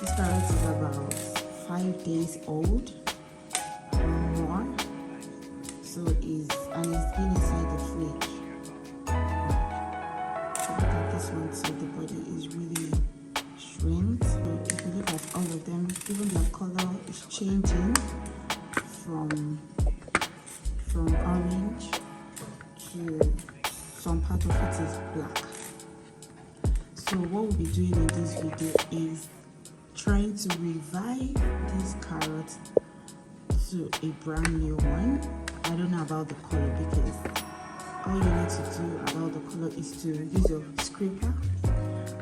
This carrot is about 5 days old or more. So it's been inside the fridge. So look at this one. So the body is really shrinked. So if you look at all of them, even their color is changing from orange to some part of it is black. So what we'll be doing in this video is trying to revive this carrot to a brand new one. I don't know about the color, because all you need to do about the color is to use your scraper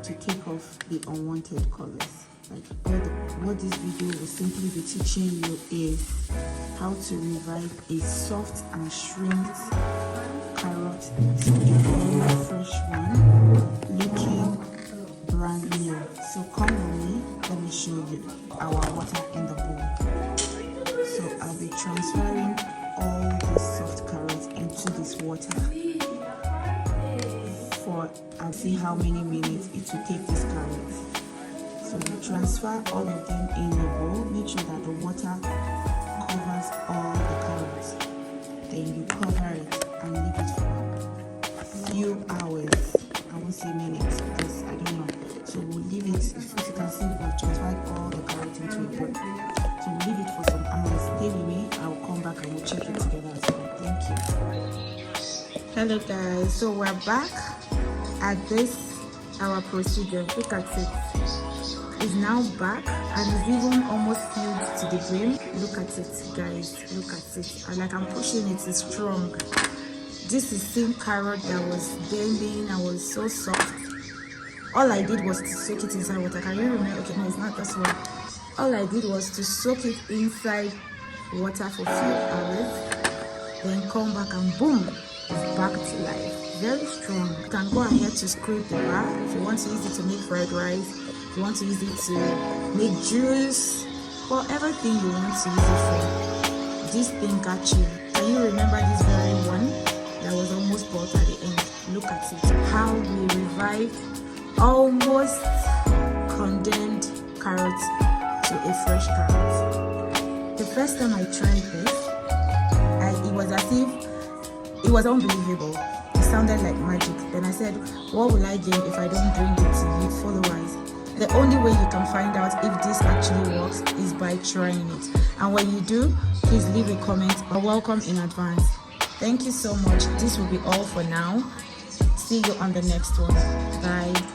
to take off the unwanted colors. Like what this video will simply be teaching you is how to revive a soft and shrinked carrot to a very fresh one, looking brand new. So come with me, let me show you our water in the bowl. So I'll be transferring all the soft carrots into this water I'll see how many minutes it will take this carrots. So we transfer all of them in the bowl. Make sure that the water covers all the carrots. Then you cover it and leave it for a few hours. I won't say minutes because I don't know. So we'll leave it. If you can see, we've transferred all the carrots into a bowl. So we'll leave it for some hours. Stay with me. I'll come back and we'll check it together as well. Thank you. Hello guys. So we're back at this our procedure. Look at it. It's now back and it's even almost filled to the brim. Look at it guys, look at it. And like I'm pushing it, it's strong. This is same carrot that was bending and was so soft. All I did was to soak it inside water. Can you remember? Okay, no, it's not this one. All I did was to soak it inside water for a few hours, then come back and boom, it's back to life. Very strong. You can go ahead to scrape the bar if you want to use it to make fried rice, if you want to use it to make juice, or everything you want to use it for. This thing got you. Can you remember this very one that was almost bought at the end? Look at it. How we revived almost condemned carrot to a fresh carrot. The first time I tried this, it was as if it was unbelievable. Sounded like magic. Then I said, what will I gain if I don't bring it to you followers? The only way you can find out if this actually works is by trying it. And when you do, please leave a comment or welcome in advance. Thank you so much. This will be all for now. See you on the next one. Bye.